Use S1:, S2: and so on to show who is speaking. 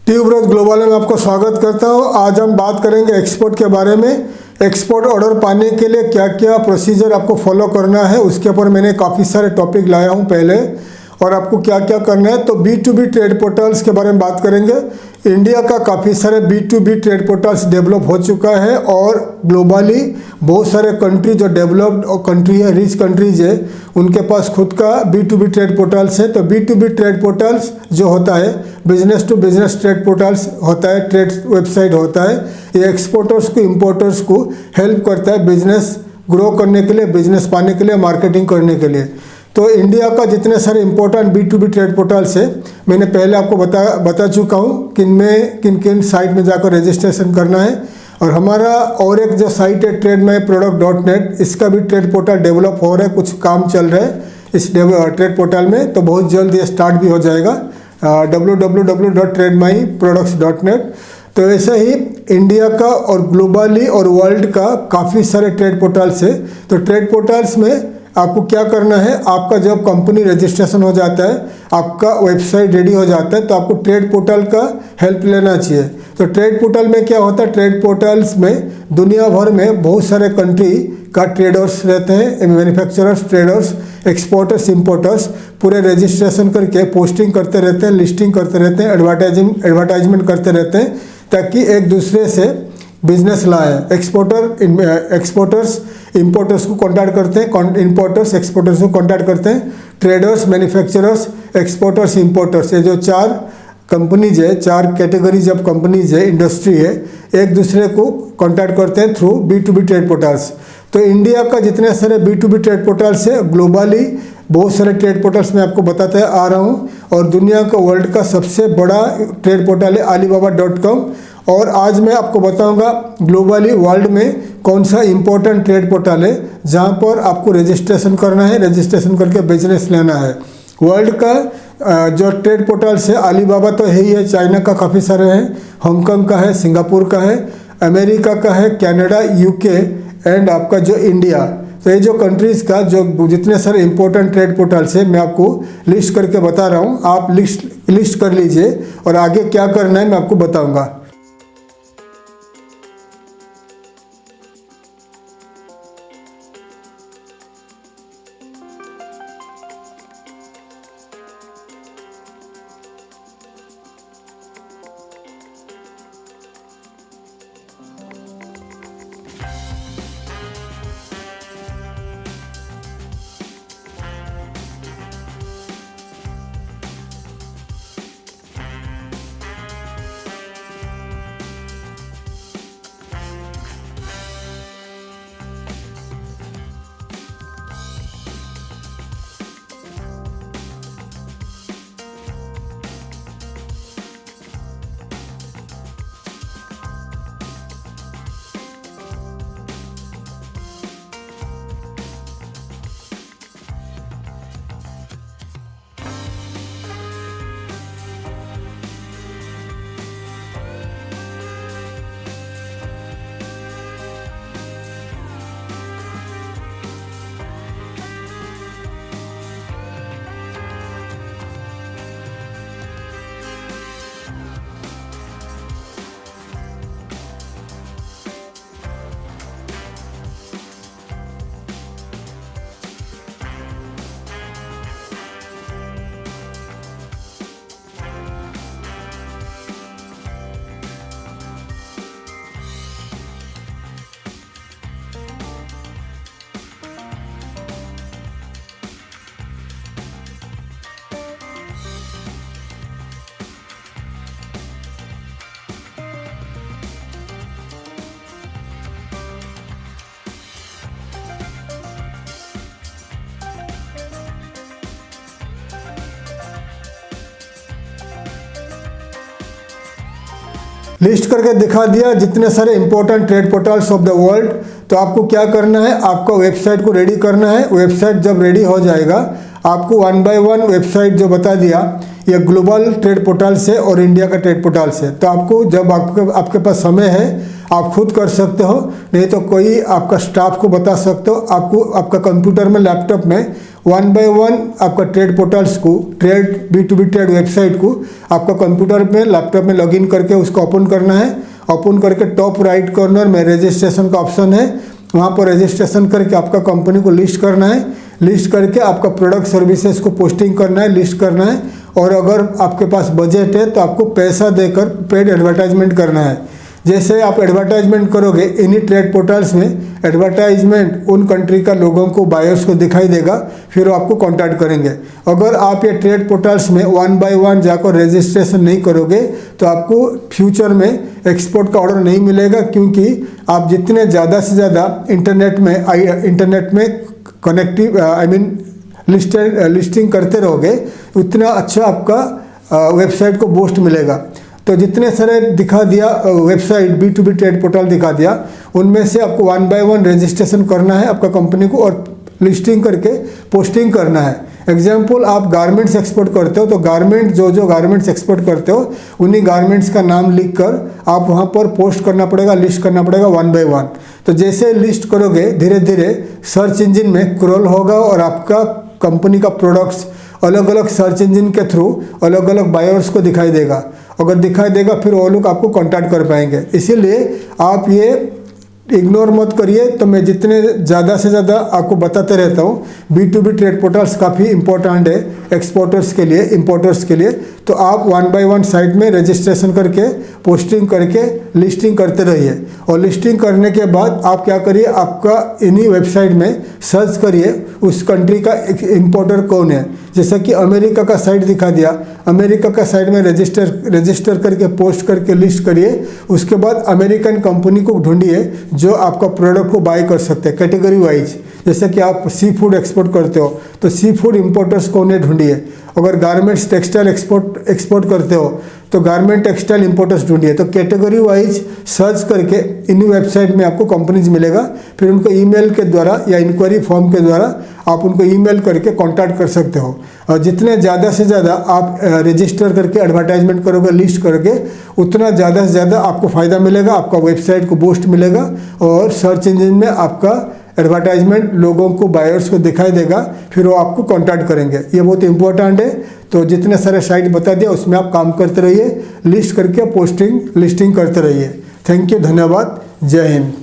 S1: Tuberose global में आपको स्वागत करता हूं। आज हम बात करेंगे एक्सपोर्ट के बारे में। एक्सपोर्ट ऑर्डर पाने के लिए क्या क्या प्रोसीजर आपको फॉलो करना है, उसके ऊपर मैंने काफ़ी सारे टॉपिक लाया हूं पहले, और आपको क्या क्या करना है। तो B2B ट्रेड पोर्टल्स के बारे में बात करेंगे। इंडिया का काफ़ी सारे B2B ट्रेड पोर्टल्स डेवलप हो चुका है, और ग्लोबली बहुत सारे कंट्री जो डेवलप्ड और कंट्री है, रिच कंट्रीज है, उनके पास खुद का B2B ट्रेड पोर्टल्स है। तो B2B ट्रेड पोर्टल्स जो होता है, business to business trade portals होता है, ट्रेड वेबसाइट होता है। ये एक्सपोर्टर्स को, इम्पोर्टर्स को हेल्प करता है बिजनेस ग्रो करने के लिए, बिजनेस पाने के लिए, मार्केटिंग करने के लिए। तो इंडिया का जितने सारे इंपॉर्टेंट B2B ट्रेड पोर्टल्स है, मैंने पहले आपको बता चुका हूँ किन किन साइट में जाकर रजिस्ट्रेशन करना है। और हमारा और एक जो साइट है TradeMyProduct.net, इसका भी ट्रेड पोर्टल डेवलप हो रहा है, कुछ काम चल रहा है इस ट्रेड पोर्टल में, तो बहुत जल्द ये स्टार्ट भी हो जाएगा, www.trademyproducts.net। तो ऐसे ही इंडिया का और ग्लोबली और वर्ल्ड का काफ़ी सारे ट्रेड पोर्टल्स है। तो ट्रेड पोर्टल्स में आपको क्या करना है, आपका जब कंपनी रजिस्ट्रेशन हो जाता है, आपका वेबसाइट रेडी हो जाता है, तो आपको ट्रेड पोर्टल का हेल्प लेना चाहिए। तो ट्रेड पोर्टल में क्या होता है, ट्रेड पोर्टल्स में दुनिया भर में बहुत सारे कंट्री का ट्रेडर्स रहते हैं, मैन्युफैक्चरर्स, ट्रेडर्स, एक्सपोर्टर्स, इंपोर्टर्स, पूरे रजिस्ट्रेशन करके पोस्टिंग करते रहते हैं, लिस्टिंग करते रहते हैं, एडवर्टाइजमेंट करते रहते हैं, ताकि एक दूसरे से बिजनेस लाए। एक्सपोर्टर्स इंपोर्टर्स को कॉन्टैक्ट करते हैं, इंपोर्टर्स एक्सपोर्टर्स को कॉन्टैक्ट करते हैं, ट्रेडर्स, मैन्युफैक्चरर्स, एक्सपोर्टर्स, इंपोर्टर्स, ये जो चार कंपनीज है, चार कैटेगरीज ऑफ कंपनीज है, इंडस्ट्री है, एक दूसरे को कॉन्टैक्ट करते हैं थ्रू B2B ट्रेड पोर्टल्स। तो इंडिया का जितने सारे B2B ट्रेड पोर्टल्स है, ग्लोबली बहुत सारे ट्रेड पोर्टल्स मैं आपको बताते आ रहा हूँ। और दुनिया का, वर्ल्ड का सबसे बड़ा ट्रेड पोर्टल है Alibaba.com। और आज मैं आपको बताऊंगा ग्लोबली वर्ल्ड में कौन सा इंपॉर्टेंट ट्रेड पोर्टल है जहां पर आपको रजिस्ट्रेशन करना है, रजिस्ट्रेशन करके बिजनेस लेना है। वर्ल्ड का जो ट्रेड पोर्टल्स है, अलीबाबा तो है ही है, चाइना का काफ़ी सारे हैं, हांगकांग का है, सिंगापुर का है, अमेरिका का है, कनाडा, UK एंड आपका जो इंडिया। तो ये जो कंट्रीज़ का जो जितने सारे इंपॉर्टेंट ट्रेड पोर्टल्स है, मैं आपको लिस्ट करके बता रहा हूँ। आप लिस्ट कर लीजिए, और आगे क्या करना है मैं आपको बताऊँगा। लिस्ट करके दिखा दिया जितने सारे important trade portals of the world. तो आपको क्या करना है, आपका वेबसाइट को रेडी करना है। वेबसाइट जब रेडी हो जाएगा, आपको 1 बाय 1 वेबसाइट जो बता दिया, ये ग्लोबल ट्रेड पोर्टल से और इंडिया का ट्रेड पोर्टल से। तो आपको जब आपके पास समय है, आप खुद कर सकते हो, नहीं तो कोई आपका स्टाफ को बता सकते हो। आपको आपका कंप्यूटर में, लैपटॉप में वन बाय वन आपका ट्रेड पोर्टल्स को, ट्रेड B2B ट्रेड वेबसाइट को आपका कंप्यूटर में, लैपटॉप में लॉगिन करके उसको ओपन करना है। ओपन करके टॉप राइट कॉर्नर में रजिस्ट्रेशन का ऑप्शन है, वहाँ पर रजिस्ट्रेशन करके आपका कंपनी को लिस्ट करना है। लिस्ट करके आपका प्रोडक्ट सर्विसेज को पोस्टिंग करना है, लिस्ट करना है। और अगर आपके पास बजट है तो आपको पैसा देकर पेड एडवर्टाइजमेंट करना है। जैसे आप एडवर्टाइजमेंट करोगे इन्हीं ट्रेड पोर्टल्स में, एडवर्टाइजमेंट उन कंट्री का लोगों को, बायर्स को दिखाई देगा, फिर वो आपको कांटेक्ट करेंगे। अगर आप ये ट्रेड पोर्टल्स में वन बाय वन जाकर रजिस्ट्रेशन नहीं करोगे तो आपको फ्यूचर में एक्सपोर्ट का ऑर्डर नहीं मिलेगा, क्योंकि आप जितने ज़्यादा से ज़्यादा इंटरनेट में कनेक्टिव लिस्टिंग करते रहोगे उतना अच्छा आपका वेबसाइट को बूस्ट मिलेगा। तो जितने सारे दिखा दिया वेबसाइट B2B ट्रेड पोर्टल दिखा दिया, उनमें से आपको वन बाय वन रजिस्ट्रेशन करना है आपका कंपनी को और लिस्टिंग करके पोस्टिंग करना है। एग्जाम्पल, आप गारमेंट्स एक्सपोर्ट करते हो तो गारमेंट जो गारमेंट्स एक्सपोर्ट करते हो उन्हीं गारमेंट्स का नाम लिखकर आप वहाँ पर पोस्ट करना पड़ेगा, लिस्ट करना पड़ेगा वन बाय वन। तो जैसे लिस्ट करोगे धीरे धीरे सर्च इंजन में क्रॉल होगा और आपका कंपनी का प्रोडक्ट्स अलग अलग सर्च इंजन के थ्रू अलग अलग बायर्स को दिखाई देगा। अगर दिखाई देगा फिर वो लोग आपको कांटेक्ट कर पाएंगे। इसीलिए आप ये इग्नोर मत करिए। तो मैं जितने ज़्यादा से ज़्यादा आपको बताते रहता हूँ, B2B ट्रेड पोर्टल्स काफ़ी इंपॉर्टेंट है एक्सपोर्टर्स के लिए, इंपोर्टर्स के लिए। तो आप वन बाय वन साइट में रजिस्ट्रेशन करके, पोस्टिंग करके, लिस्टिंग करते रहिए। और लिस्टिंग करने के बाद आप क्या करिए, आपका इन्हीं वेबसाइट में सर्च करिए उस कंट्री का इंपोर्टर कौन है। जैसा कि अमेरिका का साइट दिखा दिया, अमेरिका का साइट में रजिस्टर करके पोस्ट करके लिस्ट करिए। उसके बाद अमेरिकन कंपनी को ढूंढिए जो आपका प्रोडक्ट को बाय कर सकते हैं कैटेगरी वाइज। जैसे कि आप सी फूड एक्सपोर्ट करते हो तो सी फूड इंपोर्टर्स को उन्हें ढूंढिए। अगर गारमेंट्स टेक्सटाइल एक्सपोर्ट करते हो तो गारमेंट टेक्सटाइल इंपोर्टर्स ढूंढिए। तो कैटेगरी वाइज सर्च करके इन्हीं वेबसाइट में आपको कंपनीज मिलेगा। फिर उनको ईमेल के द्वारा या इंक्वायरी फॉर्म के द्वारा आप उनको ईमेल करके कांटेक्ट कर सकते हो। और जितने ज़्यादा से ज़्यादा आप रजिस्टर करके एडवर्टाइजमेंट करोगे, लिस्ट करके, उतना ज़्यादा से ज़्यादा आपको फ़ायदा मिलेगा, आपका वेबसाइट को बूस्ट मिलेगा और सर्च इंजन में आपका एडवर्टाइजमेंट लोगों को, बायर्स को दिखाई देगा, फिर वो आपको कांटेक्ट करेंगे। ये बहुत इंपॉर्टेंट है। तो जितने सारे साइट बता दिया उसमें आप काम करते रहिए, लिस्ट करके पोस्टिंग, लिस्टिंग करते रहिए। थैंक यू, धन्यवाद, जय हिंद।